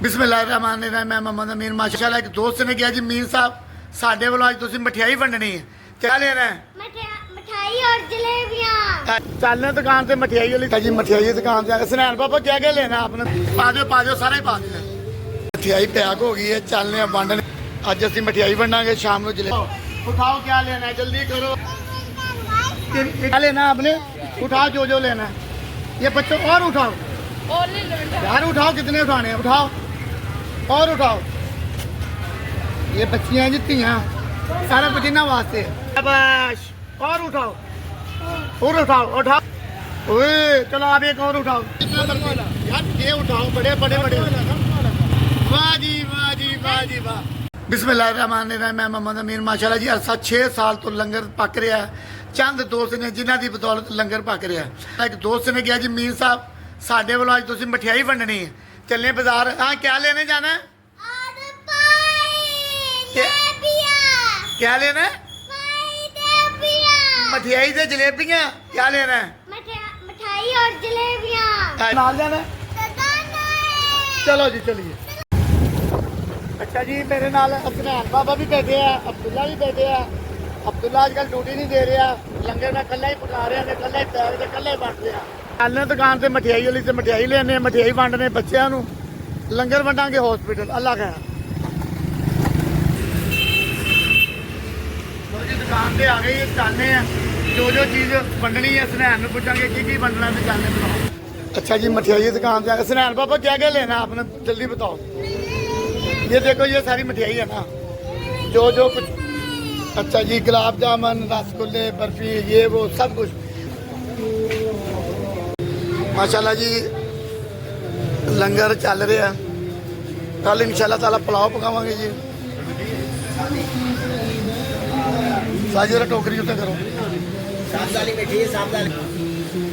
बिस्मिल्लाहिर्रहमानिर्रहीम। मैं मोहम्मद अमीर। माशाल्लाह एक दोस्त ने कहा जी मीर साहब साढ़े वालों अज तुम मिठाई वंडनी है, क्या लेना है? मिठाई और जलेबियां। चलने दुकान से मिठाई वाली जी, मिठाई की दुकान से सुनैन पापा क्या क्या लेना आपने? पा दो सारा ही पा दो। मिठाई पैक हो गई है, चलने वंडने। अज असं मिठाई वंडांगे, शाम को जलेबी। उठाओ क्या लेना है, जल्दी करो। क्या लेना आपने? उठाओ जो लेना है। ये बच्चों और उठाओ यार, उठाओ कितने उठाने हैं, उठाओ और उठाओ। ये बच्चियां जी तियां सारा कुछ इन्होंने वास्ते है। शाबाश, और उठाओ ओए चलो आप एक और उठाओ यार, ये उठाओ बड़े बड़े बड़े। वाह जी वाह जी वाह जी वाह। बिस्मिल्लाहिर्रहमानिर्रहीम। मैं मोहम्मद अमीर। माशाल्लाह जी अरसा 6 साल तो लंगर पक रहा है। चंद दोस्त ने जिन्हों की बदौलत लंगर पक रहा है। एक दोस्त ने कहा जी मीर साहब साढ़े वालों अज तुम मिठाई वंडनी है, चलने बाजार। हाँ क्या लेने जाना है? क्या लेना है? मिठाई से जलेबियां। क्या लेना है? मिठाई और जलेबियां। नाल जाना है? चलो जी चलिए। अच्छा जी मेरे नाल सुनैन बाबा भी बैठे हैं, अब्दुल्ला भी बैठे हैं। अब्दुल्ला आजकल ड्यूटी नहीं दे रहा, लंगर में कला ही पका रहे हैं, कला ही पैक से कला ही बंट रहा। चलने दुकान से मिठाई वाली से मिठाई लेने, मिठाई वंडने बच्चों को, लंगर वंडांगे हॉस्पिटल। अल्लाह खैर। दुकान से आ गई, चलने हैं जो चीज़ वंडनी है सुनैन पूछांगे की वंडना है, चलने बताओ। अच्छा जी मिठाई की दुकान से आ गए। सुनैन पापा क्या क्या लेना आपने, जल्दी बताओ। ये देखो ये सारी मिठाई है ना, जो कुछ। अच्छा जी गुलाब जामुन, रसगुल्ले, बर्फी, ये वो सब कुछ। माशाल्लाह जी लंगर चल रहा है। कल इंशाल्लाह ताला पुलाव पकावांगे जी। साजी जरा टोकरी उत्ते करो।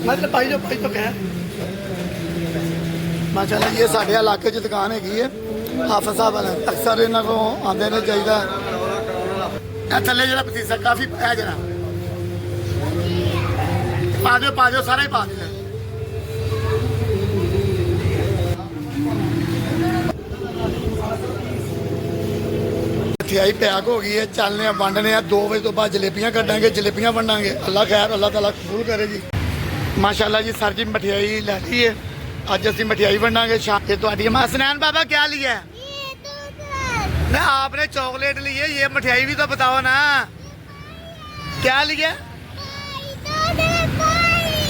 मतलब भाई जो कह। माशाल्लाह ये साढ़े इलाके च दुकान हैगी है, हाफिज साहब वाले अक्सर इन्हों को आते ने चाहिए। थले जरा पतीसा काफी है जरा, पा दो सारा ही पा दो। मिठाई पैक हो गई है, चलने वंडने। 2 बजे तो बाद जलेबियां कटांगे, जलेबियां वंडांगे। अल्लाह खैर, अल्लाह ताला कबूल करे जी। माशाल्लाह जी सर जी मिठाई लै ली है, अज असी मिठाई वंडांगे शाम के। सुनैन बाबा क्या लिया है? ना आपने चॉकलेट ली है, ये मिठाई भी तो बताओ ना क्या लिया?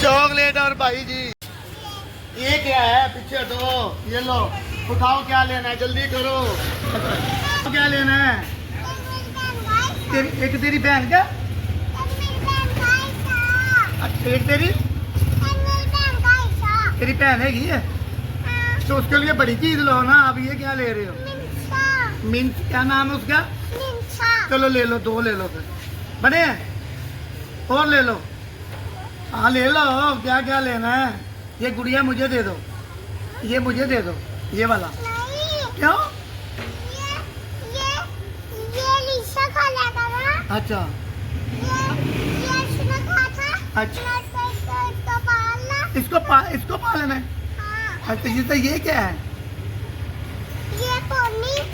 चॉकलेट और भाई जी। ये क्या है? पीछे हटो, ये लो उठाओ। क्या लेना है, जल्दी करो। क्या लेना है? एक तेरी बहन का, एक तेरी बहन है तो उसके लिए बड़ी चीज लो ना। आप ये क्या ले रहे हो? मिंट क्या नाम है उसका? चलो ले लो, 2 ले लो फिर। बने हैं और ले लो। हाँ ले लो, क्या क्या लेना है? ये गुड़िया मुझे दे दो, ये मुझे दे दो, ये वाला। क्यों? अच्छा अच्छा, इसको पालना है। अच्छा जी, तो ये क्या है?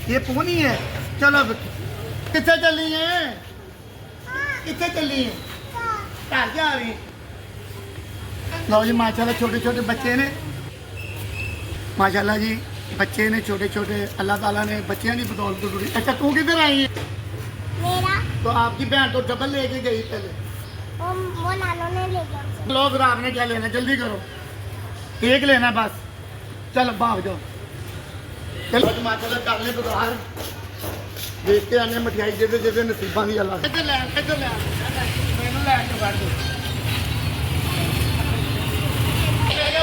ये पोनी है। चलो कितने चली है? कितने चली है? घर जा रही है। लो जी माशाल्लाह छोटे छोटे बच्चे ने, माशाल्लाह जी बच्चे ने छोटे छोटे। अल्लाह ताला ने बच्चियों की बदौलत जुड़ी। अच्छा तू किधर आई है? तो आपकी बहन तो डबल लेके गई पहले। वो नानों ने ले गया। लो फिर आपने क्या लेना, जल्दी करो। एक लेना बस। चलो भाग जाओ। चलो माशाल्लाह कर ले बाजार, देखते आने मिठाई जिदे नसीबा की। अल्लाह इधर ले मैनू लैके बैठ दो।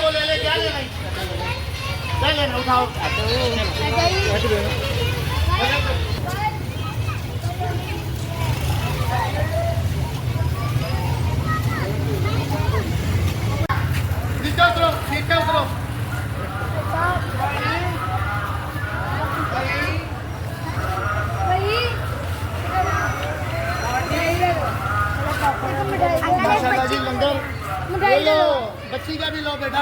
वो ले ले, क्या लेना? क्या लेना? उठाओ। नीचे उतरो। माशाल्लाह जी लंगर ले लो, बच्ची का भी लो बेटा।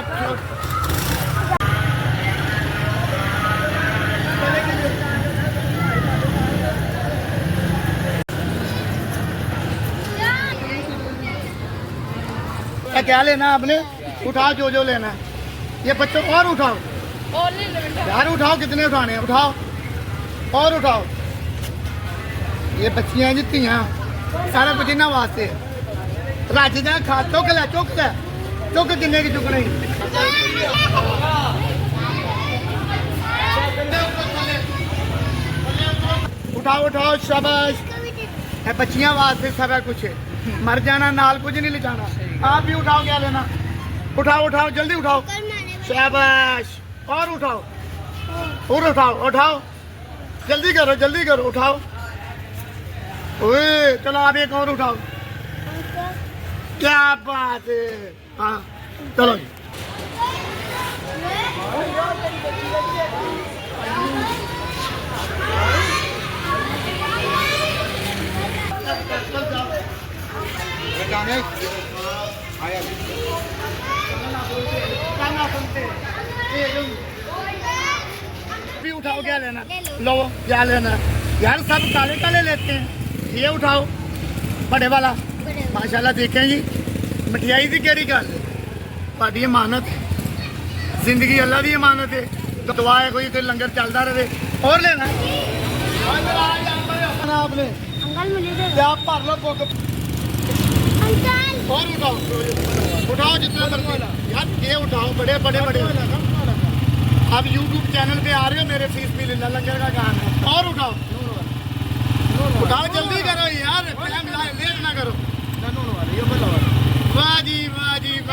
क्या लेना आपने? उठाओ जो जो लेना है। ये बच्चों और उठाओ यार, उठाओ कितने उठाने हैं, उठाओ और उठाओ। ये बच्चियां जी धियां सारा कुछ इन्होंने वास्ते रज जा खा चुक लै चुक किन्ने की चुकने उठाओ उठाओ शाबाश। है बच्चियां वास्ते सारा कुछ है, मर जाना नाल कुछ नहीं ले जाना। आप भी उठाओ, क्या लेना? उठाओ उठाओ जल्दी उठाओ, शाबाश। और उठाओ और उठाओ उठाओ, जल्दी करो उठाओ। ओए चलो आप एक और उठाओ, क्या बात है। हाँ चलो जी। भी उठाओ, क्या लेना? लो क्या लेना यार, सब काले काले लेते हैं। ये उठाओ बड़े वाला, माशाल्लाह। देखें जी मठियाई की केड़ी गल, ਤੁਹਾਡੀ इमानत जिंदगी अल्लाह की इमानत है। तो दुआ है कोई लंगर चलता रहे। और लेना आपने? अंकल मुझे दे क्या भर लो बुक। अंकल और उठाओ जितना मर्जी यार, ये उठाओ बड़े बड़े बड़े। अब YouTube चैनल पे आ रहे हो मेरे, फीस भी लेना, लंगर का काम है। और उठाओ जल्दी करो यार, लेट ना करो। वाह जी वाह जी वाह।